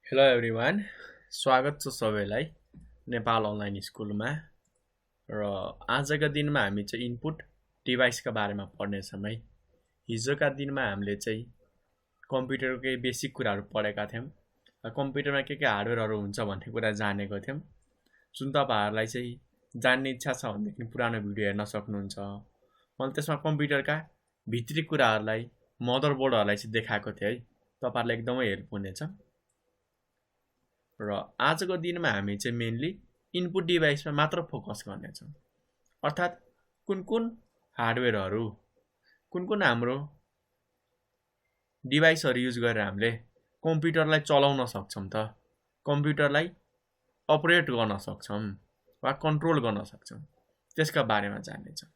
Hello everyone, स्वागत छ सबैलाई नेपाल अनलाइन स्कुलमा। र आजका दिनमा हामी चाहिँ इनपुट डिभाइसका बारेमा पढ्नेछौँ है। हिजोका दिनमा हामीले चाहिँ कम्प्युटरकै बेसिक कुराहरू पढेका थियौँ र कम्प्युटरमा के हार्डवेयरहरू हुन्छ भन्ने कुरा जानेको थियौँ। जुन तपाईँहरूलाई चाहिँ जान्ने इच्छा छ भनेदेखि पुरानो भिडियो हेर्न सक्नुहुन्छ। मैले त्यसमा कम्प्युटरका भित्री कुराहरूलाई मदरबोर्डहरूलाई चाहिँ देखाएको थिएँ है। तपाईँहरूलाई एकदमै हेल्प हुनेछ। र आजको दिनमा हामी चाहिँ मेनली इनपुट डिभाइसमा मात्र फोकस गर्नेछौँ। अर्थात् कुन कुन हार्डवेयरहरू कुन कुन हाम्रो डिभाइसहरू युज गरेर हामीले कम्प्युटरलाई चलाउन सक्छौँ त, कम्प्युटरलाई अपरेट गर्न सक्छौँ वा कन्ट्रोल गर्न सक्छौँ, त्यसका बारेमा जान्नेछौँ।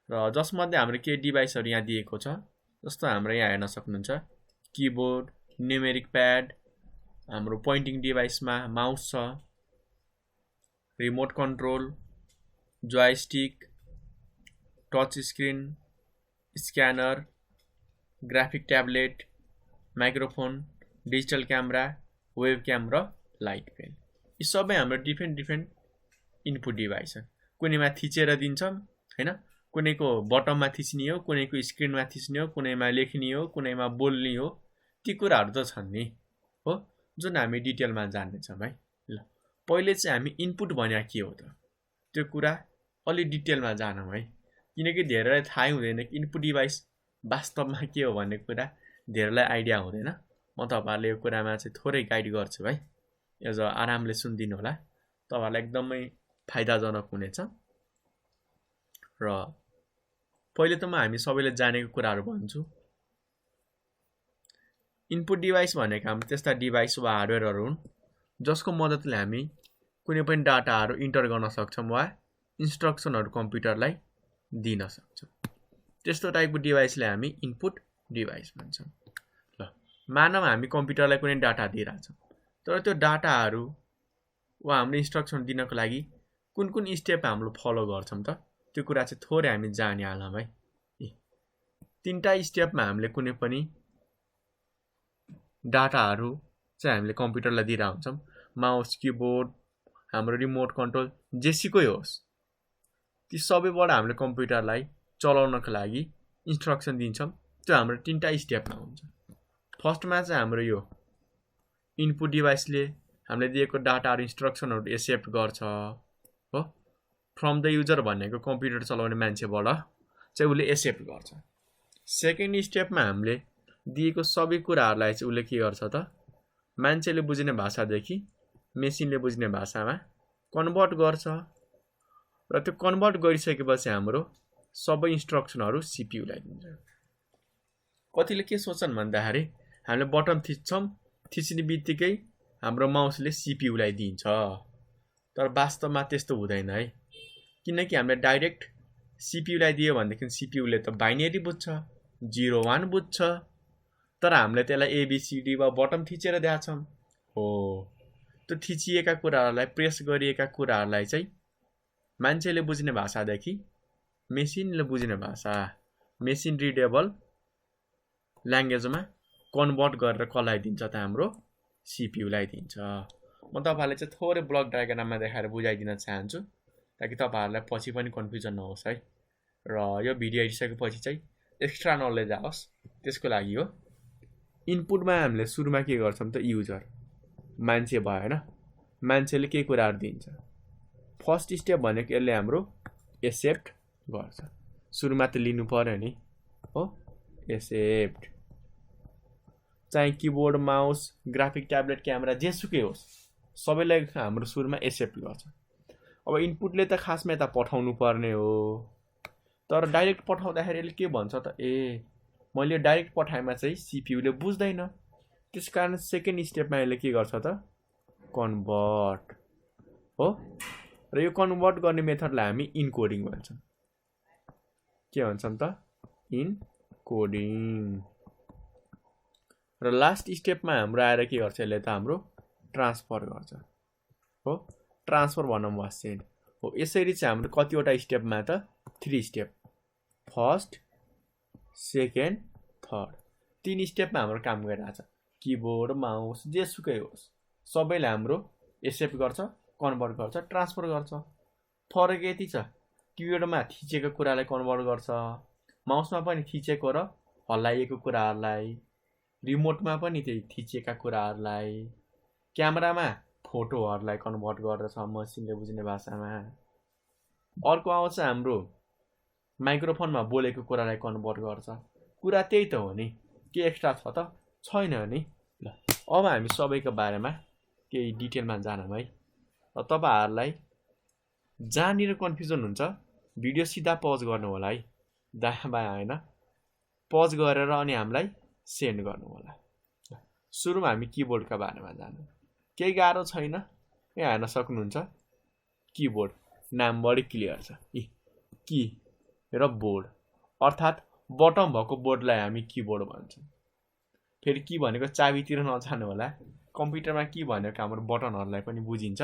र जसमध्ये हाम्रो के डिभाइसहरू यहाँ दिएको छ, जस्तो हाम्रो यहाँ हेर्न सक्नुहुन्छ किबोर्ड, न्युमेरिक प्याड, हाम्रो पोइन्टिङ डिभाइसमा माउस छ, remote control, joystick, touch screen, scanner, graphic tablet, microphone, digital camera, web cam र लाइट पेन। यी सबै हाम्रो डिफ्रेन्ट इनपुट डिभाइस हो। कुनैमा थिचेर दिन्छौँ हैन, कुनैको बटममा थिच्ने हो, कुनैको स्क्रिनमा थिच्ने हो, कुनैमा लेख्ने हो, कुनैमा बोल्ने हो। ती कुराहरू त छन् नि हो, जुन हामी डिटेलमा जान्नेछौँ है। ल पहिले चाहिँ हामी इनपुट भने के हो त, त्यो कुरा अलि डिटेलमा जानौँ है। किनकि धेरैलाई थाहै हुँदैन कि इनपुट डिभाइस वास्तवमा के हो भन्ने कुरा धेरैलाई आइडिया हुँदैन। म तपाईँहरूले यो कुरामा चाहिँ थोरै गाइड गर्छु है। यो आरामले सुनिदिनु होला, तपाईँहरूलाई एकदमै फाइदाजनक हुनेछ। र पहिले त म हामी सबैले जानेको कुराहरू भन्छु। इनपुट डिभाइस भनेको हाम्रो त्यस्ता डिभाइस वा हार्डवेयरहरू हुन् जसको मद्दतले हामी कुनै पनि डाटाहरू इन्टर गर्न सक्छौँ वा इन्स्ट्रक्सनहरू कम्प्युटरलाई दिन सक्छौँ। त्यस्तो टाइपको डिभाइसलाई हामी इनपुट डिभाइस भन्छौँ। ल मानव हामी कम्प्युटरलाई कुनै डाटा दिइरहेछौँ, तर त्यो डाटाहरू वा हाम्रो इन्स्ट्रक्सन दिनको लागि कुन कुन स्टेप हामीले फलो गर्छौँ त, त्यो कुरा चाहिँ थोरै हामी जानिहालौँ है। तीनटा स्टेपमा हामीले कुनै पनि डाटाहरू चाहिँ हामीले कम्प्युटरलाई दिइरहेको हुन्छौँ। माउस, किबोर्ड, हाम्रो रिमोट कन्ट्रोल जेसुकै होस्, ती सबैबाट हामीले कम्प्युटरलाई चलाउनको लागि इन्स्ट्रक्सन दिन्छौँ। त्यो हाम्रो तीनटा स्टेपमा हुन्छ। फर्स्टमा चाहिँ हाम्रो यो इनपुट डिभाइसले हामीले दिएको डाटाहरू इन्स्ट्रक्सनहरू एक्सेप्ट गर्छ हो। फ्रम द युजर भनेको कम्प्युटर चलाउने मान्छेबाट चाहिँ उसले एक्सेप्ट गर्छ। सेकेन्ड स्टेपमा हामीले दिएको सबै कुराहरूलाई चाहिँ उसले के गर्छ त, मान्छेले बुझ्ने भाषादेखि मेसिनले बुझ्ने भाषामा कन्भर्ट गर्छ। र त्यो कन्भर्ट गरिसकेपछि हाम्रो सबै इन्स्ट्रक्सनहरू सिपियुलाई दिन्छ। कतिले के सोच्छन् भन्दाखेरि हामीले बटन थिच्छौँ, थिच्ने बित्तिकै हाम्रो माउसले सिपियुलाई दिन्छ, तर वास्तवमा त्यस्तो हुँदैन है। किनकि हामीले डाइरेक्ट सिपियुलाई दियो भनेदेखि सिपियुले त बाइनेरी बुझ्छ, 0-1 बुझ्छ, तर हामीले त्यसलाई एबिसिडी वा बटन थिचेर दिएका छौँ हो। त्यो थिचिएका कुराहरूलाई, प्रेस गरिएका कुराहरूलाई चाहिँ मान्छेले बुझ्ने भाषादेखि मेसिनले बुझ्ने भाषा, मेसिन रिडेबल ल्याङ्ग्वेजमा कन्भर्ट गरेर कसलाई दिन्छ त, हाम्रो सिपियुलाई दिन्छ। म तपाईँहरूले चाहिँ थोरै ब्लक डायग्राममा देखाएर बुझाइदिन चाहन्छु ताकि तपाईँहरूलाई पछि पनि कन्फ्युजन नहोस् है। र यो भिडियो हेरिसकेपछि चाहिँ एक्स्ट्रा नलेज आओस्, त्यसको लागि हो। इनपुटमा हामीले सुरुमा के गर्छौँ त, युजर मान्छे भयो होइन, मान्छेले के कुराहरू दिन्छ। फर्स्ट स्टेप भनेको यसले हाम्रो एक्सेप्ट गर्छ। सुरुमा त लिनु पर्यो नि हो, एक्सेप्ट। चाहे keyboard, mouse, graphic tablet, camera जेसुकै होस्, सबैलाई हाम्रो सुरुमा एक्सेप्ट गर्छ। अब इनपुटले त खासमा यता पठाउनु पर्ने हो, तर डाइरेक्ट पठाउँदाखेरि यसले के भन्छ त, मैले डाइरेक्ट पठाएमा चाहिँ सिपियुले बुझ्दैन। त्यस कारण सेकेन्ड स्टेपमा यसले के गर्छ त, कन्भर्ट हो। र यो कन्भर्ट गर्ने मेथडलाई हामी इनकोडिङ भन्छौँ। के भन्छौँ त, इनकोडिङ। र लास्ट स्टेपमा हाम्रो आएर के गर्छ यसले त, हाम्रो ट्रान्सफर गर्छ हो। ट्रान्सफर भनौँ वा सेन्ड हो। यसरी चाहिँ हाम्रो कतिवटा स्टेपमा त, 3 स्टेप, फर्स्ट, सेकेन्ड, थर्ड, 3 स्टेपमा हाम्रो काम गरिरहेछ। किबोर्ड, माउस जेसुकै होस् सबैले हाम्रो एक्सेप्ट गर्छ, कन्भर्ट गर्छ, ट्रान्सफर गर्छ। फरक यति छ, किबोर्डमा थिचेको कुरालाई कन्भर्ट गर्छ, माउसमा पनि थिचेको र हल्लाइएको कुराहरूलाई, रिमोटमा पनि त्यही थिचेका कुराहरूलाई, क्यामेरामा फोटोहरूलाई कन्भर्ट गर्दछ मसिनले बुझ्ने भाषामा। अर्को आउँछ हाम्रो माइक्रोफोनमा बोलेको कुरालाई कन्भर्ट गर्छ। कुरा त्यही त हो नि, के एक्स्ट्रा छ त? छैन नि। ल अब हामी सबैको बारेमा केही डिटेलमा जानौँ है। र तपाईहरुलाई जहाँनिर कन्फ्युजन हुन्छ भिडियो सिधा पज गर्नु होला है, दायाँ बायाँ हैन, पज गरेर अनि हामीलाई सेन्ड गर्नु होला। सुरुमा हामी किबोर्डका बारेमा जानौँ। केही गाह्रो छैन, यहाँ हेर्न सक्नुहुन्छ किबोर्ड नाम बढी क्लियर छ। की र बोर्ड अर्थात् बटम भएको बोर्डलाई हामी किबोर्ड भन्छौँ। फेरि की भनेको चाबीतिर नजानु होला, कम्प्युटरमा की भनेको हाम्रो बटनहरूलाई पनि बुझिन्छ।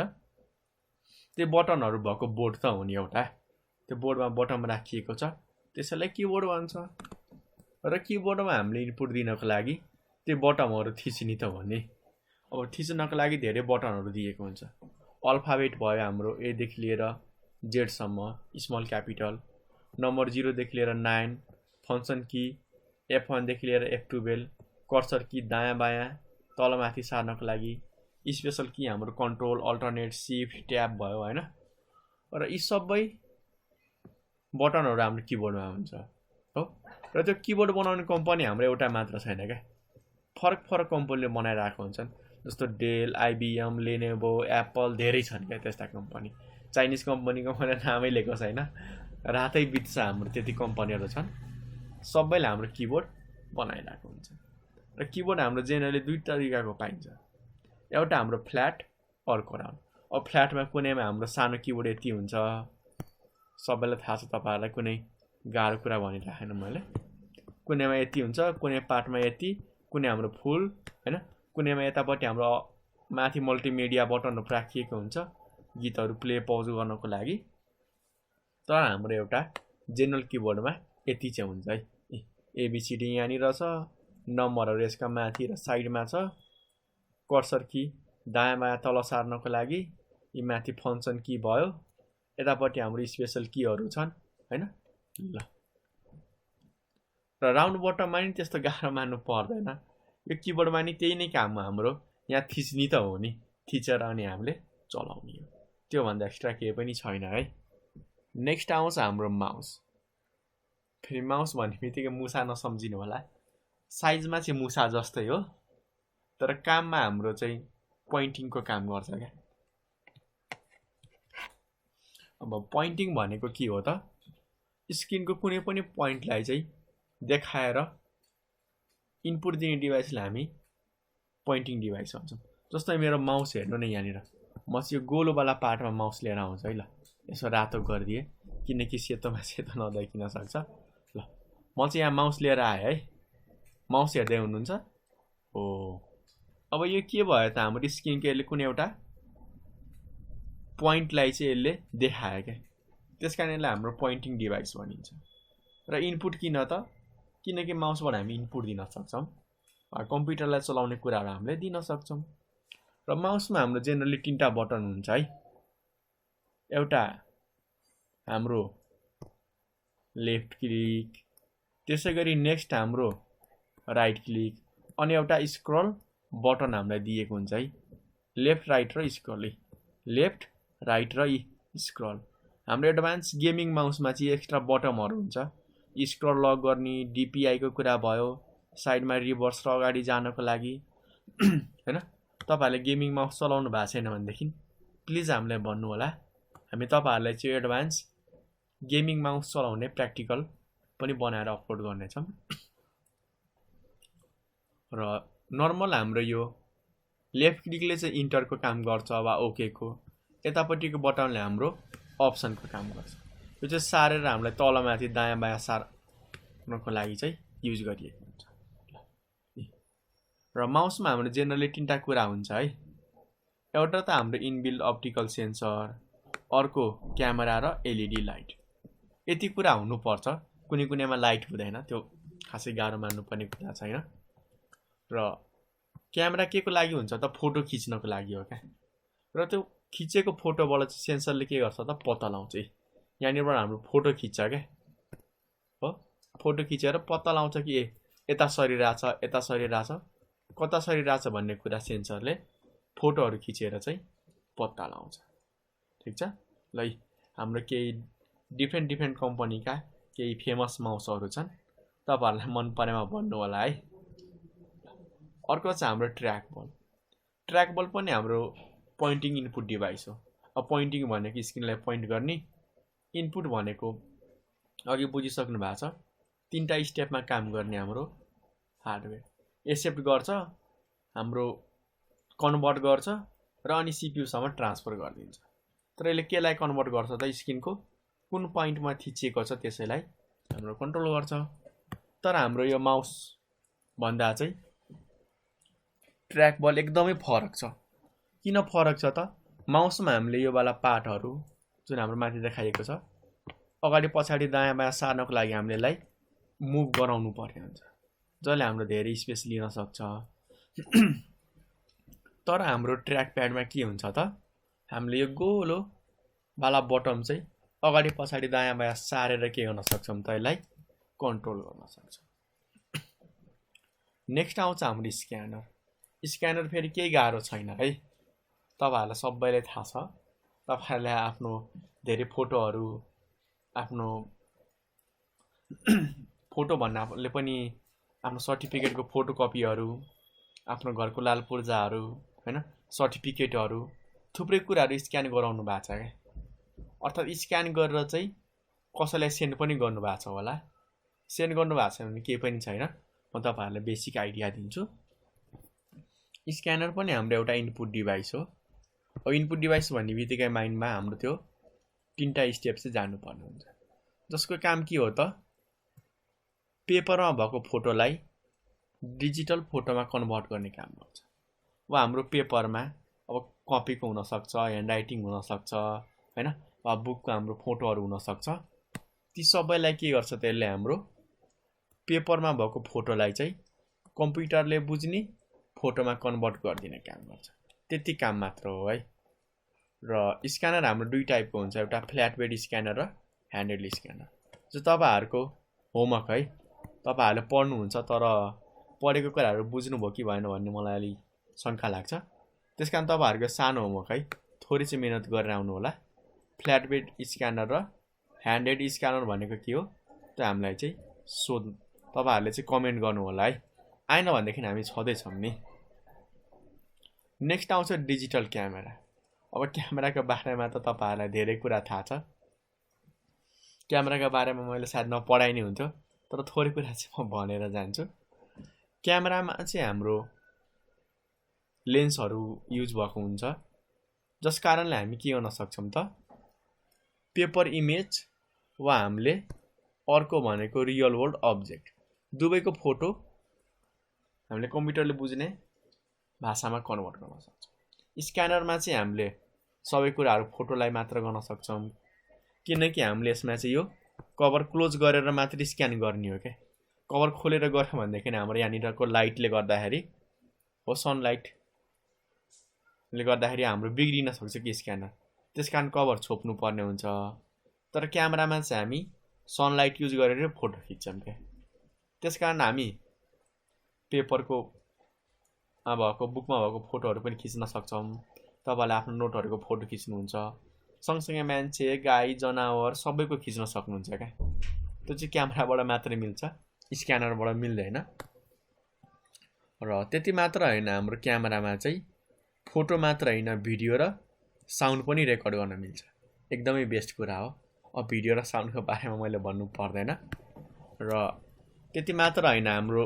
त्यो बटनहरू भएको बोर्ड त हो नि एउटा, त्यो बोर्डमा बटन राखिएको छ, त्यसैलाई किबोर्ड भन्छ। र किबोर्डमा हामीले इनपुट दिनको लागि त्यो बटनहरू थिच्ने त हो नि। अब थिच्नको लागि धेरै बटनहरू दिएको हुन्छ। अल्फाबेट भयो हाम्रो ए देखि लिएर जेड सम्म, स्मल क्यापिटल, नम्बर 0 देखि लिएर 9, फंक्सन की F1 देखि लिएर F12, कर्सर की दायाँ बायाँ तलमाथि सार्नको लागि, स्पेशल की हाम्रो कन्ट्रोल अल्टरनेट शिफ्ट ट्याब भयो हैन। र यी सबै बटनहरू हाम्रो किबोर्डमा हुन्छ हो। र त्यो किबोर्ड बनाउने कम्पनी हाम्रो एउटा मात्र छैन क्या, फरक फरक कम्पनीले बनाइरहेको हुन्छन्। जस्तो डेल, IBM, लेनोभो, एप्पल धेरै छन् क्या त्यस्ता कम्पनी। चाइनिज कम्पनीको मैले नामै लिएको छैन, रातै बित्छ हाम्रो त्यति कम्पनीहरू छन्। सबैले हाम्रो किबोर्ड बनाइरहेको हुन्छ। र किबोर्ड हाम्रो जेनरली दुई तरिकाको पाइन्छ, एउटा हाम्रो फ्ल्याट, अर्को राउन्ड। अब फ्ल्याटमा कुनैमा हाम्रो सानो किबोर्ड यति हुन्छ, सबैलाई थाहा छ, तपाईहरुलाई कुनै गाह्रो कुरा भनिराखेन मैले। कुनैमा यति हुन्छ, कुनै पार्टमा यति, कुनै हाम्रो फुल हैन, कुनैमा यतापट्टि हाम्रो माथि मल्टिमिडिया बटनहरु राखिएको हुन्छ गीतहरु प्ले पज गर्नको लागि। तर हाम्रो एउटा जेनरल किबोर्डमा यति चाहिँ हुन्छ है। ABCD यहाँनिर छ, नम्बरहरु यसका माथि र साइडमा छ, कर्सर की दायाँ बायाँ तल सार्नको लागि, यी माथि फंक्सन की भयो, यतापट्टि हाम्रो स्पेशल कीहरु छन् हैन। ल र राउन्ड बटममा नि त्यस्तो गाह्रो मान्नु पर्दैन, यो किबोर्डमा नि त्यही नै काम हाम्रो, यहाँ थिच्ने त हो नि, थिचेर अनि हामीले चलाउने हो, त्यो भन्दा एक्स्ट्रा केही पनि छैन है। नेक्स्ट आउँछ हाम्रो माउस। फेरि माउस भन्ने बित्तिकै मुसा नसम्झिनु होला, साइजमा चाहिँ मुसा जस्तै हो, तर काममा हाम्रो चाहिँ पोइन्टिङको काम गर्छ क्या। अब पोइन्टिङ भनेको के हो त? स्क्रिनको कुनै पनि पोइन्टलाई चाहिँ देखाएर इनपुट दिने डिभाइसलाई हामी पोइन्टिङ डिभाइस भन्छौँ। जस्तै मेरो माउस हेर्नु नै यहाँनिर, म चाहिँ यो गोलोवाला पार्टमा माउस लिएर आउँछु है। ल यसो रातो गरिदिए, किनकि सेतोमा सेतो नदेखिन सक्छ। ल म चाहिँ यहाँ माउस लिएर आएँ है, माउस हेर्दै हुनुहुन्छ हो। अब यो के भयो त? हाम्रो स्क्रिनको यसले कुनै एउटा पोइन्टलाई चाहिँ यसले देखायो क्या, त्यसकारण यसलाई हाम्रो पोइन्टिङ डिभाइस भनिन्छ। र इनपुट किन त? किनकि माउसबाट हामी इनपुट दिन सक्छौँ, कम्प्युटरलाई चलाउने कुराहरू हामीले दिन सक्छौँ। र माउसमा हाम्रो जेनरली 3टा बटन हुन्छ है, एउटा हाम्रो लेफ्ट क्लिक, त्यसैगरी नेक्स्ट हाम्रो राइट क्लिक, अनि एउटा स्क्रल बटन हामीलाई दिएको हुन्छ है, लेफ्ट राइट र स्क्रल, लेफ्ट राइट र स्क्रल। हाम्रो एडभान्स गेमिङ माउसमा चाहिँ एक्स्ट्रा बटनहरु हुन्छ, स्क्रल लक गर्ने, DPI को कुरा भयो, साइडमा रिभर्स र अगाडि जानको लागि हैन। तपाईहरुले गेमिङ माउस चलाउनु भएको छैन भनेदेखि प्लिज हामीलाई भन्नु होला, हामी तपाईहरुलाई चाहिँ एडभान्स गेमिङ माउस चलाउने प्र्याक्टिकल पनि बनाएर अपलोड गर्नेछौँ। र नर्मल हाम्रो यो लेफ्ट क्लिकले चाहिँ इन्टरको काम गर्छ वा ओके को, यतापट्टिको बटनले हाम्रो अप्सनको काम गर्छ। यो चाहिँ सारेर हामीलाई तलमाथि दायाँ बायाँ सार्नको लागि चाहिँ युज गरिएको हुन्छ। र माउसमा हाम्रो जेनरली 3टा कुरा हुन्छ है, एउटा त हाम्रो इनबिल्ट अप्टिकल सेन्सर, अर्को क्यामेरा र LED लाइट। यति कुरा हुनुपर्छ, कुनै कुनैमा लाइट हुँदैन, त्यो खासै गाह्रो मान्नुपर्ने कुरा छैन। र क्यामेरा के को लागि हुन्छ त फोटो खिच्नको लागि हो क्या र त्यो खिचेको फोटोबाट चाहिँ सेन्सरले के गर्छ त पत्ता लाउँछ यहाँनिरबाट हाम्रो फोटो खिच्छ क्या हो फोटो खिचेर पत्ता लाउँछ कि यता सरिरहेछ यता सरिरहेछ कता सरिरहेछ भन्ने कुरा सेन्सरले फोटोहरू खिचेर चाहिँ पत्ता लाउँछ ठिक छ ल हाम्रो केही डिफ्रेन्ट कम्पनीका केही फेमस माउसहरू छन् तपाईहरुलाई मन परेमा भन्नु होला है अर्को चाहिँ हाम्रो ट्र्याक बल पनि हाम्रो पोइन्टिङ इनपुट डिभाइस हो अब पोइन्टिङ भनेको स्क्रिनलाई पोइन्ट गर्ने इनपुट भनेको अघि बुझिसक्नु भएको छ तीनटा स्टेपमा काम गर्ने हाम्रो हार्डवेयर एक्सेप्ट गर्छ हाम्रो कन्भर्ट गर्छ र अनि सीपीयू सम्म ट्रान्सफर गरिदिन्छ तर यसले केलाई कन्भर्ट गर्छ त स्क्रिनको कुन पोइन्टमा थिचिएको छ त्यसैलाई हाम्रो कन्ट्रोल गर्छ तर हाम्रो यो माउस भन्दा चाहिँ ट्र्याक बल एकदमै फरक छ किन फरक छ त माउसमा हामीले यो वाला पार्टहरू जुन हाम्रो माथि देखाइएको छ अगाडि पछाडि दायाँ बायाँ सार्नको लागि हामीले यसलाई मुभ गराउनु पर्ने हुन्छ जसले हाम्रो धेरै स्पेस लिन सक्छ तर हाम्रो ट्र्याक प्याडमा के हुन्छ त हामीले यो गोलो वाला बटम चाहिँ अगाडि पछाडि दायाँ बायाँ सारेर के गर्न सक्छौं त यसलाई कन्ट्रोल गर्न सक्छौं नेक्स्ट आउँछ हाम्रो स्क्यानर फेरि केही गाह्रो छैन है तपाईहरुलाई सबैलाई थाहा छ तपाईहरुले आफ्नो धेरै फोटोहरु आफ्नो फोटो भन्नाले पनि आफ्नो सर्टिफिकेटको फोटोकपीहरु आफ्नो घरको लाल पूर्जाहरु हैन सर्टिफिकेटहरु थुप्रै कुराहरु स्क्यान गराउनु भएको छ के अर्थात स्क्यान गरेर चाहिँ कसैलाई सेन्ड पनि गर्नु भएको छ होला सेन्ड गर्नु भएको छैन भने केही पनि छैन म तपाईहरुलाई बेसिक आइडिया दिन्छु स्क्यानर पनि हाम्रो एउटा इनपुट डिभाइस हो अब इनपुट डिभाइस भन्ने बित्तिकै माइन्डमा हाम्रो त्यो तीनटा स्टेप चाहिँ जानु पर्ने हुन्छ जसको काम के हो त पेपरमा भएको फोटोलाई डिजिटल फोटोमा कन्भर्ट गर्ने काम गर्छ अब हाम्रो पेपरमा अब कपीको हुन सक्छ ह्यान्ड राइटिङ हुन सक्छ हैन अब बुकको हाम्रो फोटोहरु हुन सक्छ ती सबैलाई के गर्छ त्यसले हाम्रो पेपरमा भएको फोटोलाई चाहिँ कम्प्युटरले बुझ्ने फोटोमा कन्भर्ट गरिदिने काम गर्छ त्यति काम मात्र हो है र स्क्यानर हाम्रो दुई टाइपको हुन्छ एउटा फ्ल्याट बेड स्क्यानर र ह्यान्डेड स्क्यानर जो तपाईहरुको होमवर्क है तपाईहरुले पढ्नुहुन्छ तर पढेको कुराहरु बुझ्नुभयो कि भएन भन्ने मलाई अलि शंका लाग्छ त्यसकारण तपाईहरुको सानो होमवर्क है थोरै चाहिँ मेहनत गरेर आउनु होला फ्ल्याट बेड स्क्यानर र ह्यान्डेड स्क्यानर भनेको के हो त्यो हामीलाई चाहिँ सोध्नु तपाईहरुले चाहिँ कमेन्ट गर्नु होला है आएन भनेदेखि हामी छदै छौं नि नेक्स्ट आउँछ डिजिटल क्यामेरा अब क्यामेराको बारेमा त तपाईहरुलाई धेरै कुरा थाहा छ क्यामेराको बारेमा मैले सायद नपढाइ नै हुन्थ्यो तर थोरै कुरा चाहिँ म भनेर जान्छु क्यामेरामा चाहिँ हाम्रो लेन्सहरु युज भएको हुन्छ जस कारणले हामी के गर्न सक्छौं त पेपर इमेज वा हामीले अर्को भनेको रियल वर्ल्ड अब्जेक्ट दुवैको फोटो हामीले कम्प्युटरले बुझ्ने भाषामा कन्भर्ट गर्न सक्छौं स्क्यानरमा चाहिँ हामीले सबै कुराहरु फोटोलाई मात्र गर्न सक्छौं किनकि हामीले यसमा चाहिँ यो कभर क्लोज गरेर मात्र स्क्यान गर्ने हो के कभर खोलेर गर्यो भनेदेखि हाम्रो यहाँनिरको लाइटले गर्दाखेरि हो सनलाइटले गर्दाखेरि हाम्रो बिग्रिन सक्छ कि स्क्यानर त्यसकारण कभर छोप्नु पर्ने हुन्छ तर क्यामेरामा चाहिँ हामी सनलाइट युज गरेर फोटो खिच्छौं के त्यसकारण हामी पेपरको भएको बुकमा भएको फोटोहरु पनि खिच्न सक्छौं तपाईले आफ्नो नोटहरुको फोटो खिच्नुहुन्छ सँगसँगै मान्छे गाई जनावर सबैको खिच्न सक्नुहुन्छ के त्यो चाहिँ क्यामेराबाट मात्र मिल्छ स्क्यानरबाट मिल्दैन र त्यति मात्र हैन हाम्रो क्यामेरामा चाहिँ फोटो मात्र हैन भिडियो र साउन्ड पनि रेकर्ड गर्न मिल्छ एकदमै बेस्ट कुरा हो अब भिडियो र साउन्डको बारेमा मैले भन्नु पर्दैन र त्यति मात्र हैन हाम्रो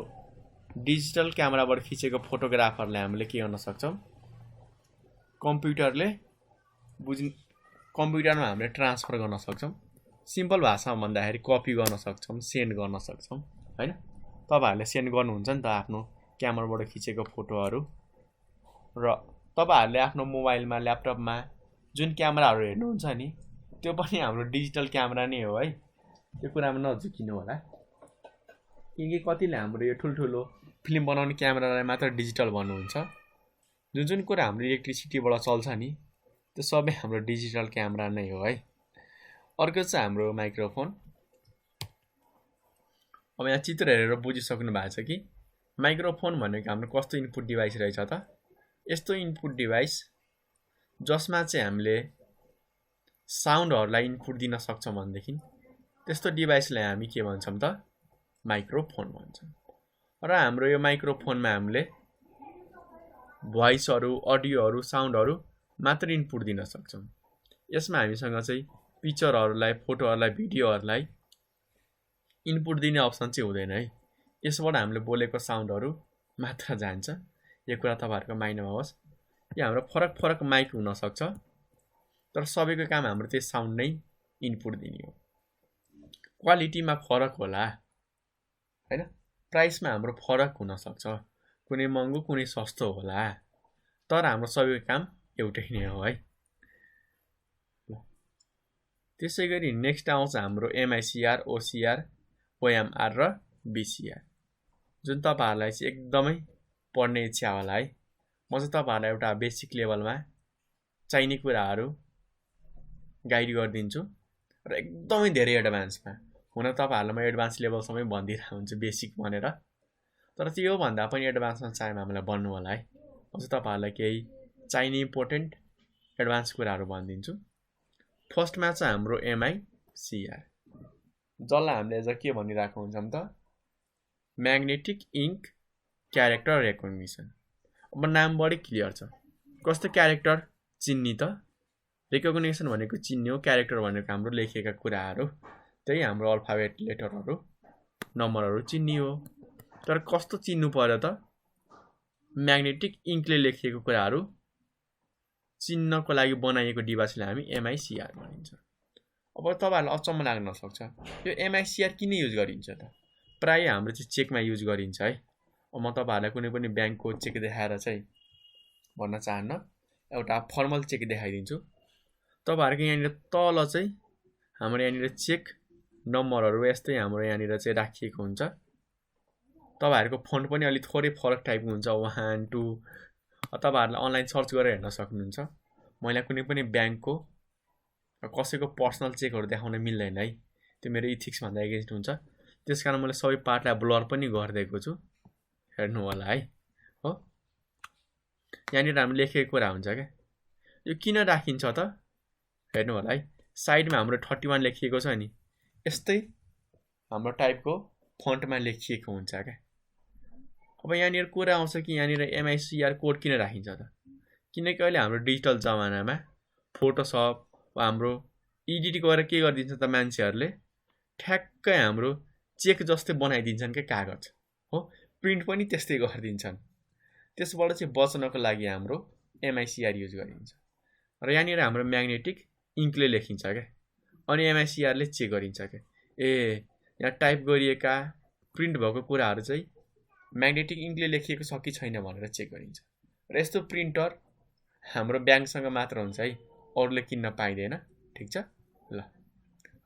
डिजिटल क्यामेराबाट खिचेको फोटोग्राफरले हामीले के गर्न सक्छौं कम्प्युटरमा हामीले ट्रान्सफर गर्न सक्छौं सिम्पल भाषामा भन्दाखेरि कपी गर्न सक्छौं सेन्ड गर्न सक्छौं हैन तपाईहरुले सेन्ड गर्नुहुन्छ नि त आफ्नो क्यामेराबाट खिचेको फोटोहरु र तपाईहरुले आफ्नो मोबाइलमा ल्यापटपमा जुन क्यामेराहरु हेर्नुहुन्छ नि त्यो पनि हाम्रो डिजिटल क्यामेरा नै हो है त्यो कुरामा नझुकिनु होला किनकि कतिले हाम्रो यो ठुलठुलो फिल्म बनाउने क्यामेरालाई मात्र डिजिटल भन्नुहुन्छ। जुन कुरा हाम्रो इलेक्ट्रिसिटीबाट चल्छ नि त्यो सबै हाम्रो डिजिटल क्यामेरा नै हो है। अर्को चाहिँ हाम्रो माइक्रोफोन। अब यहाँ चित्र हेरेर बुझिसक्नु भएको छ कि माइक्रोफोन भनेको हाम्रो कस्तो इनपुट डिभाइस रहेछ त। यस्तो इनपुट डिभाइस जसमा चाहिँ हामीले साउन्डहरूलाई इनपुट दिन सक्छौँ भनेदेखि त्यस्तो डिभाइसलाई हामी के भन्छौँ त, माइक्रोफोन भन्छौँ। र हाम्रो यो माइक्रोफोनमा हामीले भोइसहरू, अडियोहरू, साउन्डहरू मात्र इनपुट दिन सक्छौँ। यसमा हामीसँग चाहिँ पिक्चरहरूलाई, फोटोहरूलाई, भिडियोहरूलाई इनपुट दिने अप्सन चाहिँ हुँदैन है। यसबाट हामीले बोलेको साउन्डहरू मात्र जान्छ। यो कुरा तपाईँहरूको माइन्डमा होस्। यो हाम्रो फरक फरक माइक हुनसक्छ तर सबैको काम हाम्रो त्यो साउन्ड नै इनपुट दिने हो। क्वालिटीमा फरक होला हैन, प्राइसमा हाम्रो फरक हुनसक्छ, कुनै महँगो कुनै सस्तो होला, तर हाम्रो सबैको काम एउटै नै हो है। त्यसै गरी नेक्स्ट आउँछ हाम्रो एमआइसिआर, ओसिआर, ओएमआर र बिसिआर, जुन तपाईँहरूलाई चाहिँ एकदमै पढ्ने इच्छा होला है। म चाहिँ तपाईँहरूलाई एउटा बेसिक लेभलमा चाहिने कुराहरू गाइड गरिदिन्छु र एकदमै धेरै एडभान्समा। हुन तपाईँहरूलाई म एडभान्स लेभलसम्मै भनिदिरहेको हुन्छु बेसिक भनेर, तर त्योभन्दा पनि एडभान्समा चाहिँ हामीलाई बन्नु होला है। म चाहिँ तपाईँहरूलाई केही चाहिने इम्पोर्टेन्ट एडभान्स कुराहरू भनिदिन्छु। फर्स्टमा चाहिँ हाम्रो एमआइसिआर, जसलाई हामीले एज के भनिरहेको हुन्छौँ त, म्याग्नेटिक इङ्क क्यारेक्टर रेकग्निसन। अब नाम बढी क्लियर छ। कस्तो क्यारेक्टर चिन्ने त, रेकग्निसन भनेको चिन्ने हो, क्यारेक्टर भनेको हाम्रो लेखेका कुराहरू, त्यही हाम्रो अल्फाबेट लेटरहरू, नम्बरहरू चिन्ने हो। तर कस्तो चिन्नु पर्यो त, म्याग्नेटिक इङ्कले लेखिएको कुराहरू चिन्नको लागि बनाइएको डिभाइसलाई हामी एमआइसिआर भनिन्छ। अब तपाईँहरूलाई अचम्म लाग्न सक्छ यो एमआइसिआर किन युज गरिन्छ त। प्रायः हाम्रो चाहिँ चेकमा युज गरिन्छ है। अब म तपाईँहरूलाई कुनै पनि ब्याङ्कको चेक देखाएर चाहिँ भन्न चाहन्न, एउटा फर्मल चेक देखाइदिन्छु। तपाईँहरूको यहाँनिर तल चाहिँ हाम्रो यहाँनिर चेक नम्बरहरू यस्तै हाम्रो यहाँनिर चाहिँ राखिएको हुन्छ। तपाईँहरूको फन्ट पनि अलिक थोरै फरक टाइपको हुन्छ, 1 2। तपाईँहरूले अनलाइन सर्च गरेर हेर्न सक्नुहुन्छ। मैले कुनै पनि ब्याङ्कको कसैको पर्सनल चेकहरू देखाउन मिल्दैन है, त्यो मेरो इथिक्सभन्दा एगेन्स्ट हुन्छ। त्यस कारण मैले सबै पार्टलाई ब्लर पनि गरिदिएको छु, हेर्नु होला है। हो, यहाँनिर हामीले लेखेको कुरा हुन्छ क्या, यो किन राखिन्छ त, हेर्नु होला है। साइडमा हाम्रो 31 लेखिएको छ नि, यस्तै हाम्रो टाइपको फन्टमा लेखिएको हुन्छ क्या। अब यहाँनिर कुरा आउँछ कि यहाँनिर एमआइसिआर कोड किन राखिन्छ त, किनकि अहिले हाम्रो डिजिटल जमानामा फोटोसप हाम्रो एडिट गरेर के गरिदिन्छ त मान्छेहरूले, ठ्याक्कै हाम्रो चेक जस्तै बनाइदिन्छन् क्या कागज हो, प्रिन्ट पनि त्यस्तै गरिदिन्छन्। त्यसबाट चाहिँ बच्नको लागि हाम्रो एमआइसिआर युज गरिन्छ। र यहाँनिर हाम्रो म्याग्नेटिक इङ्कले लेखिन्छ क्या, अनि एमआइसिआरले चेक गरिन्छ क्या। यहाँ टाइप गरिएका प्रिन्ट भएको कुराहरू चाहिँ म्याग्नेटिक इङ्कले लेखिएको छ कि छैन भनेर चेक गरिन्छ। र यस्तो प्रिन्टर हाम्रो ब्याङ्कसँग मात्र हुन्छ है, अरूले किन्न पाइँदैन। ठिक छ ल।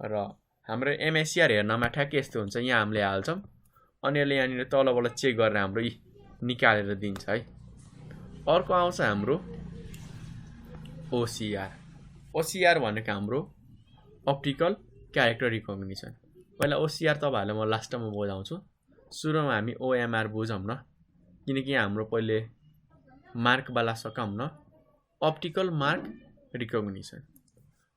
र हाम्रो एमआइसिआर हेर्नमा ठ्याक्कै यस्तो हुन्छ, यहाँ हामीले हाल्छौँ अनि यसले यहाँनिर तलबाट चेक गरेर हाम्रो निकालेर दिन्छ है। अर्को आउँछ हाम्रो ओसिआर। ओसिआर भनेको हाम्रो अप्टिकल क्यारेक्टर रिकग्निसन। पहिला ओसिआर तपाईँहरूलाई म लास्टमा बुझाउँछु, सुरुमा हामी ओएमआर बुझौँ न, किनकि हाम्रो पहिले मार्कवाला सकौँ न, अप्टिकल मार्क रिकग्निसन।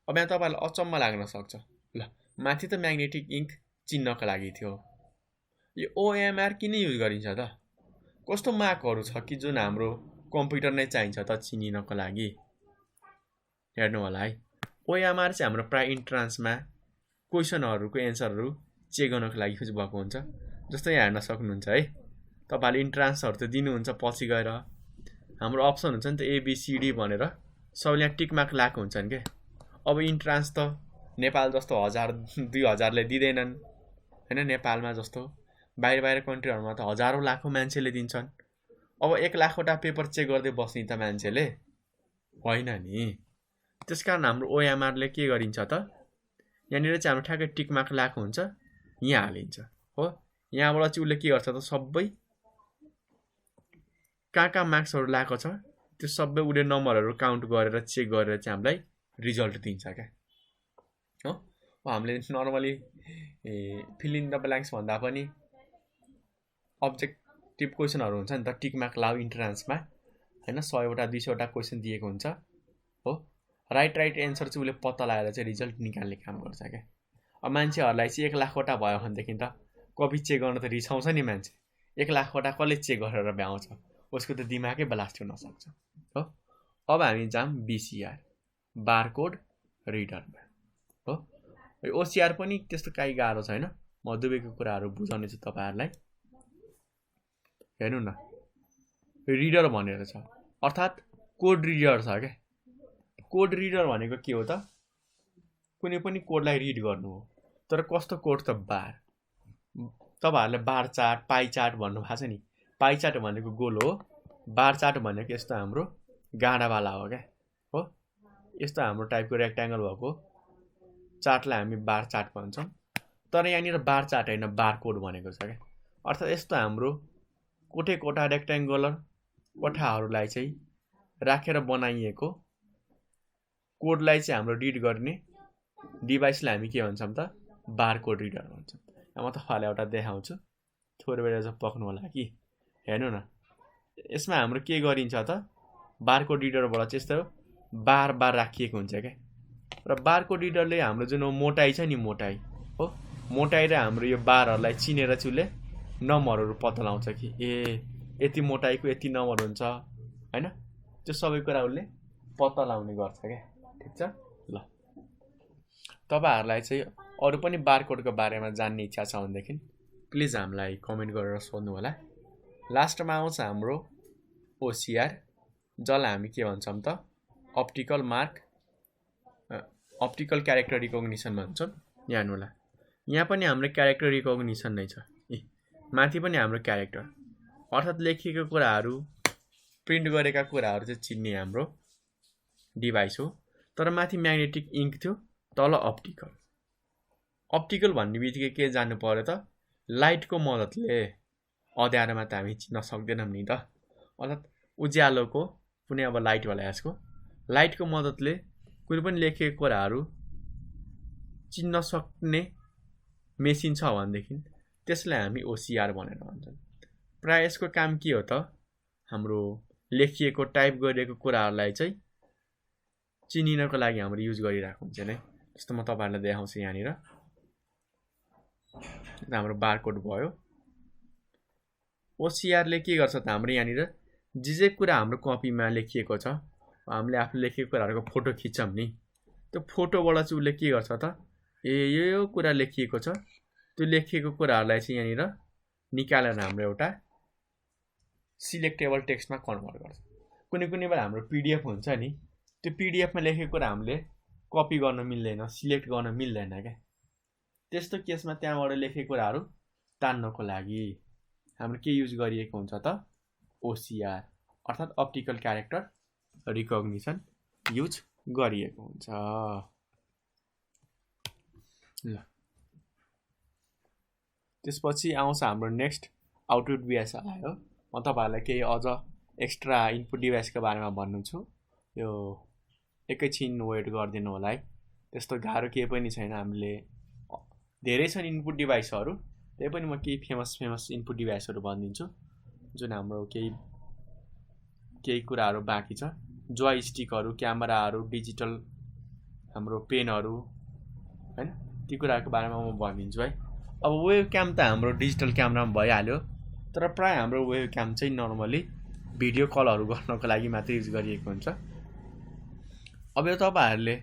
अब यहाँ तपाईँहरूलाई अचम्म लाग्न सक्छ, ल माथि त म्याग्नेटिक इङ्क चिन्नको लागि थियो, यो ओएमआर किन युज गरिन्छ त, कस्तो मार्कहरू छ कि जुन हाम्रो कम्प्युटर नै चाहिन्छ त चिनिनको लागि, हेर्नु होला है। ओएमआर चाहिँ हाम्रो प्राय इन्ट्रान्समा क्वेसनहरूको एन्सरहरू चेक गर्नको लागि युज भएको हुन्छ। जस्तै यहाँ हेर्न सक्नुहुन्छ है, तपाईँहरूले इन्ट्रान्सहरू त दिनुहुन्छ, पछि गएर हाम्रो अप्सन हुन्छ नि त एबिसिडी भनेर, सबैले यहाँ टिक मार्क लगाएको हुन्छन् क्या। अब इन्ट्रान्स त नेपाल जस्तो 1000 2000ले दिँदैनन् होइन, नेपालमा जस्तो बाहिर कन्ट्रीहरूमा त हजारौँ लाखौँ मान्छेले दिन्छन्। अब 1 लाखवटा पेपर चेक गर्दै बस्ने त मान्छेले होइन नि। त्यस कारण हाम्रो ओएमआरले के गरिन्छ त, यहाँनिर चाहिँ हाम्रो ठ्याक्कै टिक मार्क लगाएको हुन्छ, यहाँ हालिन्छ हो। यहाँबाट चाहिँ उसले के गर्छ त, सबै कहाँ मार्क्सहरु लागेको छ त्यो सबै उले नम्बरहरु काउन्ट गरेर चेक गरेर चाहिँ हामीलाई रिजल्ट दिन्छ क्या हो हामीले normally fill in the blanks भन्दा पनि अब्जेक्टिभ क्वेशनहरु हुन्छ नि त टिक मार्क लाउ इन्ट्रान्समा हैन 100 वटा 200 वटा क्वेशन दिएको हुन्छ हो राइट एन्सर चाहिँ उले पत्ता लगाएर चाहिँ रिजल्ट निकाल्ने काम गर्छ क्या अब मान्छेहरुलाई चाहिँ 1 लाख वटा भयो भनेदेखि त कपी चेक गर्न त रिसाउँछ नि मान्छे 1 लाख वटा कसले चेक गरेर भ्याउँछ उसको त दिमागै ब्लास्ट हुन सक्छ हो अब हामी जाम बीसीआर बारकोड रिडरमा हो ओसीआर पनि त्यस्तो काई गाह्रो छैन म दुवैको कुराहरु बुझाउने छु तपाईहरुलाई हेर्नु न रिडर भनेर छ अर्थात कोड रिडर छ के कोड रिडर भनेको के हो त कुनै पनि कोडलाई रिड गर्नु हो तर कस्तो कोड त बार तपाईहरुले बार चार्ट पाई चार्ट भन्नु भएको छ नि पाई चार्ट भनेको गोल हो बार चार्ट भनेको यस्तो हाम्रो गाडावाला हो क्या हो यस्तो हाम्रो टाइपको रेक्ट्याङ्गल भएको चार्टलाई हामी बार चार्ट भन्छौं तर यहाँनिर बार चार्ट हैन बार कोड भनेको छ क्या अर्थात यस्तो हाम्रो कोठा रेक्ट्याङ्गुलर कोठाहरुलाई चाहिँ राखेर बनाइएको कोडलाई चाहिँ हाम्रो रिड गर्ने डिभाइसलाई हामी के भन्छौं त बार कोड रिडर भन्छौं म तपाईहरुलाई एउटा देखाउँछु थोरै बेर चाहिँ पक्नु होला कि हेर्नु न यसमा हाम्रो के गरिन्छ त बार कोड रिडरबाट चाहिँ यस्तो बार राखिएको हुन्छ के र बार कोड रिडरले हाम्रो जुन मोटाई छ नि मोटाई हो मोटाई र हाम्रो यो बारहरुलाई चिनेर चुले नम्बरहरु पत्ता लगाउँछ कि ए यति मोटाईको यति नम्बर हुन्छ हैन त्यो सबै कुरा उले पत्ता लगाउने गर्छ के ठीक छ ल तपाईहरुलाई चाहिँ अरु पनि बारकोडको बारेमा जान्ने इच्छा छ भनेदेखि प्लिज हामीलाई कमेन्ट गरेर सोध्नु होला लास्टमा आउँछ हाम्रो ओसीआर जसलाई हामी के भन्छौं त अप्टिकल क्यारेक्टर रिकग्निसन भन्छौं यहाँ हेर्नु होला यहाँ पनि हाम्रो क्यारेक्टर रिकग्निसन नै छ माथि पनि हाम्रो क्यारेक्टर अर्थात लेखिएको कुराहरु प्रिन्ट गरेका कुराहरु चाहिँ चिन्ने हाम्रो डिभाइस हो तर माथि म्याग्नेटिक इन्क थियो तल अप्टिकल भन्ने बित्तिकै के जान्नु पर्यो त लाइटको मद्दतले अँध्यारोमा त हामी चिन्न सक्दैनौं नि त अर्थात उज्यालोको कुनै अब लाइट होला यसको लाइटको मद्दतले कुनै पनि लेखेको कुराहरु चिन्न सक्ने मेसिन छ भनेदेखि त्यसलाई हामी ओसीआर भनेर भन्छौं प्राय यसको काम के हो त हाम्रो लेखिएको टाइप गरिएको कुराहरुलाई चाहिँ चिनिनको लागि हाम्रो युज गरिरहेको हुन्छ नि जस्तो म तपाईहरुलाई देखाउँछु यहाँनिर हाम्रो बारकोड भयो ओसीआर ले के गर्छ त हाम्रो यहाँनिर जे कुरा हाम्रो कपीमा लेखिएको छ हामीले आफूले लेखेको कुराहरुको फोटो खिच्छौं नि त्यो फोटोबाट चाहिँ उले के गर्छ त यो कुरा लेखिएको छ त्यो लेखिएको कुराहरुलाई चाहिँ यहाँनिर निकालेर हाम्रो एउटा सिलेक्टेबल टेक्स्टमा कन्भर्ट गर्छ कुनै बेला हाम्रो पीडीएफ हुन्छ नि त्यो पीडीएफ मा लेखेको कुरा हामीले कपी गर्न मिल्दैन सिलेक्ट गर्न मिल्दैन के त्यस्तो केसमा त्यहाँबाट लेखेको कुराहरु तान्नको लागि हाम्रो के युज गरिएको हुन्छ त ओसीआर अर्थात अप्टिकल क्यारेक्टर रिकग्निसन युज गरिएको हुन्छ ल त्यसपछि आउँछ हाम्रो नेक्स्ट आउटपुट डिभाइस आयो म तपाईहरुलाई केही अझ एक्स्ट्रा इनपुट डिभाइसको बारेमा भन्नु छु यो एकैछिन वेट गर्दिनु होला है त्यस्तो गाह्रो केही पनि छैन हामीले धेरै छन् इनपुट डिभाइसहरु त्यही पनि म केही फेमस इनपुट डिभाइसहरु भनिदिन्छु जुन हाम्रो केही कुराहरु बाँकी छ जोयस्टिकहरु क्यामेराहरु डिजिटल हाम्रो पेनहरु हैन ती कुराको बारेमा म भनिदिन्छु है अब वेबक्याम त हाम्रो डिजिटल क्यामेरामा भइहाल्यो तर प्राय हाम्रो वेबक्याम चाहिँ नर्मली भिडियो कलहरु गर्नको लागि मात्र युज गरिएको हुन्छ अब यो तपाईहरुले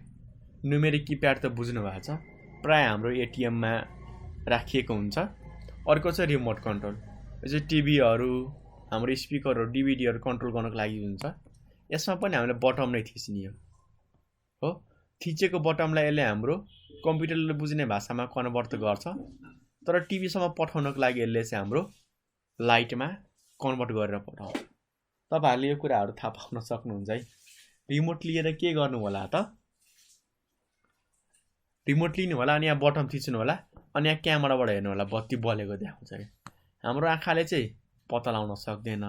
न्युमेरिक किप्याड त बुझ्नु भएको छ प्राय हाम्रो एटीएम मा राखिएको हुन्छ अर्को चाहिँ रिमोट कन्ट्रोल यो चाहिँ टिभीहरु हाम्रो स्पिकरहरु डीभीडीहरु कन्ट्रोल गर्नको लागि हुन्छ यसमा पनि हामीले बटम नै थिच्ने हो थिचेको बटमलाई यसले हाम्रो कम्प्युटरले बुझ्ने भाषामा कन्भर्ट गर्छ तर टिभी सम्म पठाउनको लागि यसले चाहिँ हाम्रो लाइटमा कन्भर्ट गरेर पठाउँछ तपाईहरुले यो कुराहरु थाहा पाउन सक्नुहुन्छ है रिमोट लिएर के गर्नु होला त रिमोट लिनु होला अनि यहाँ बटम थिच्नु होला अनि यहाँ क्यामेराबाट हेर्नु होला बत्ती बलेको देखाउँछ के हाम्रो आँखाले चाहिँ पत्ता लगाउन सक्दैन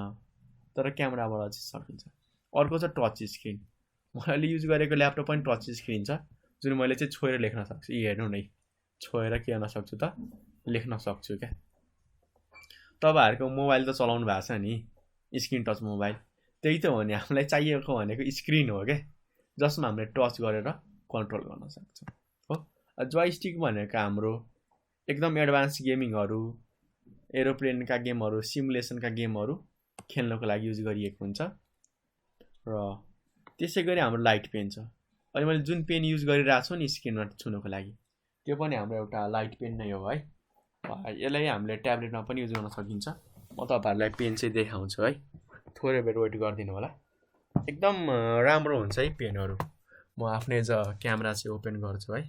तर क्यामेराबाट चाहिँ सकिन्छ। अर्को छ टच स्क्रिन। मैले युज गरेको ल्यापटप पनि टच स्क्रिन छ, जुन मैले चाहिँ छोएर लेख्न सक्छु। यी हेर्नु नै, छोएर के गर्न सक्छु त, लेख्न सक्छु क्या। तपाईँहरूको मोबाइल त चलाउनु भएको छ नि, स्क्रिन टच मोबाइल, त्यही त हो नि। हामीलाई चाहिएको भनेको स्क्रिन हो क्या, जसमा हामीले टच गरेर कन्ट्रोल गर्न सक्छौँ हो। जोयस्टिक भनेको हाम्रो एकदम एडभान्स गेमिङहरू, एरोप्लेनका गेमहरू, सिमुलेसनका गेमहरू खेल्नको लागि युज गरिएको हुन्छ। र त्यसै गरी हाम्रो लाइट पेन छ। अनि मैले जुन पेन युज गरिरहेको छु नि स्क्रिनमा छुनको लागि, त्यो पनि हाम्रो एउटा लाइट पेन नै हो है। यसलाई हामीले ट्याब्लेटमा पनि युज गर्न सकिन्छ। म तपाईँहरूलाई पेन चाहिँ देखाउँछु है, थोरै बेर वेट गरिदिनु होला। एकदम राम्रो हुन्छ है पेनहरू। म आफ्नै क्यामेरा चाहिँ ओपन गर्छु है।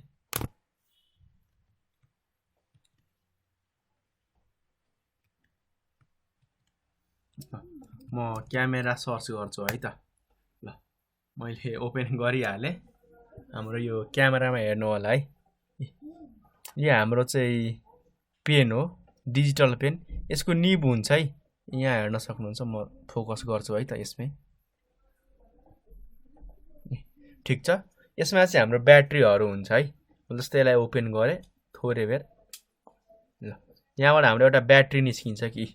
म क्यामेरा सर्च गर्छु है त। ल मैले ओपन गरिहालेँ। हाम्रो यो क्यामेरामा हेर्नु होला है, यो हाम्रो चाहिँ पेन हो, डिजिटल पेन। यसको निब हुन्छ है, यहाँ हेर्न सक्नुहुन्छ। म फोकस गर्छु है त यसमै। ठिक छ, यसमा चाहिँ हाम्रो ब्याट्रीहरू हुन्छ है। जस्तै यसलाई ओपन गरेँ थोरै बेर, ल यहाँबाट हाम्रो एउटा ब्याट्री निस्किन्छ कि।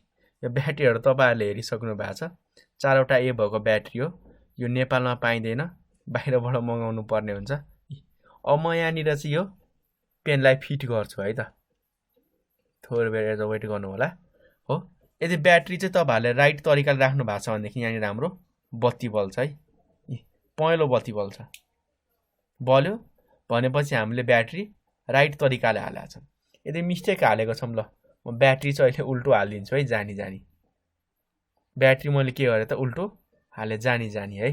यो ब्याट्रीहरू तपाईँहरूले हेरिसक्नु भएको छ, 4वटा ए भएको ब्याट्री हो। यो नेपालमा पाइँदैन, बाहिरबाट मगाउनु पर्ने हुन्छ। अब म यहाँनिर चाहिँ यो पेनलाई फिट गर्छु है त। थोरै बेर वेट गर्नु होला हो। यदि ब्याट्री चाहिँ तपाईँहरूले राइट तरिकाले राख्नु भएको छ भनेदेखि यहाँनिर हाम्रो बत्ती बल्छ है, पहेँलो बत्ती बल्छ। बल्यो भनेपछि हामीले ब्याट्री राइट तरिकाले हालेको छ। यदि मिस्टेक हालेको छौँ, ल म ब्याट्री चाहिँ अहिले उल्टो हालिदिन्छु है, जानी जानी। ब्याट्री मैले के गरेँ त, उल्टो हालेँ जानी जानी है।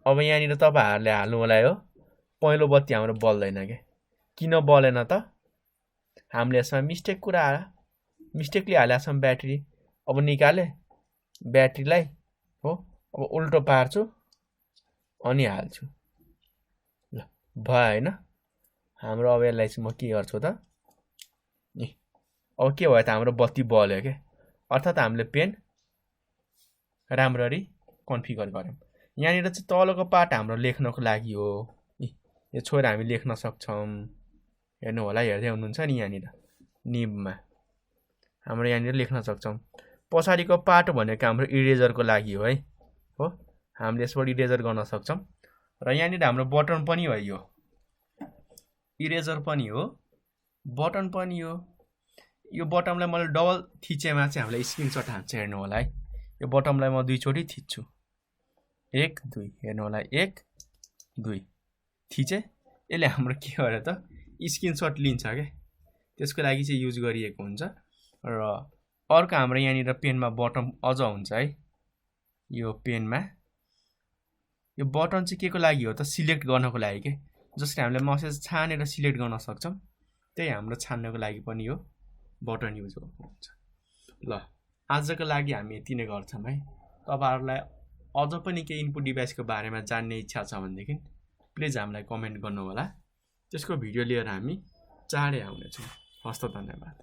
अब यहाँनिर तपाईँहरूले हाल्नु होला हो, पहेँलो बत्ती हाम्रो बल्दैन क्या। किन बलेन त, हामीले यसमा मिस्टेकले हालेका छौँ ब्याट्री। अब निकालेँ ब्याट्रीलाई हो, अब उल्टो पार्छु अनि हाल्छु। ल भयो होइन हाम्रो। अब यसलाई चाहिँ म के गर्छु त, अब के भयो त, हाम्रो बत्ती बल्यो क्या। अर्थात् हामीले पेन राम्ररी कन्फिगर गऱ्यौँ। यहाँनिर चाहिँ तलको पार्ट हाम्रो लेख्नको लागि हो। यो छोएर हामी लेख्न सक्छौँ। हेर्नु होला, हेर्दै हुनुहुन्छ नि, यहाँनिर निबमा हाम्रो यहाँनिर लेख्न सक्छौँ। पछाडिको पार्ट भनेको हाम्रो इरेजरको लागि हो है हो। हामीले यसबाट इरेजर गर्न सक्छौँ। र यहाँनिर हाम्रो बटन पनि हो, यो इरेजर पनि हो, बटन पनि हो। यो बटमलाई मैले डबल थिचेमा चाहिँ हामीलाई स्क्रिनसट हान्छ। हेर्नु होला है, यो बटमलाई म 2 चोटि थिच्छु, 1 2, हेर्नु होला 1 2 थिचे। यसले हाम्रो के गर्यो त, स्क्रिनसट लिन्छ क्या। त्यसको लागि चाहिँ युज गरिएको हुन्छ। र अर्को हाम्रो यहाँनिर पेनमा बटन अझ हुन्छ है। यो पेनमा यो बटन चाहिँ के को लागि हो त, सिलेक्ट गर्नको लागि के। जसरी हामीले मेसेज छानेर सिलेक्ट गर्न सक्छौँ, त्यही हाम्रो छान्नको लागि पनि यो बटन युज हुन्छ। ल आजको लागि हामी यति नै गर्छौँ है। तपाईँहरूलाई अझ पनि केही इनपुट डिभाइसको बारेमा जान्ने इच्छा छ भनेदेखि प्लिज हामीलाई कमेन्ट गर्नु होला। त्यसको भिडियो लिएर हामी चाँडै आउनेछौँ। हस्त, धन्यवाद।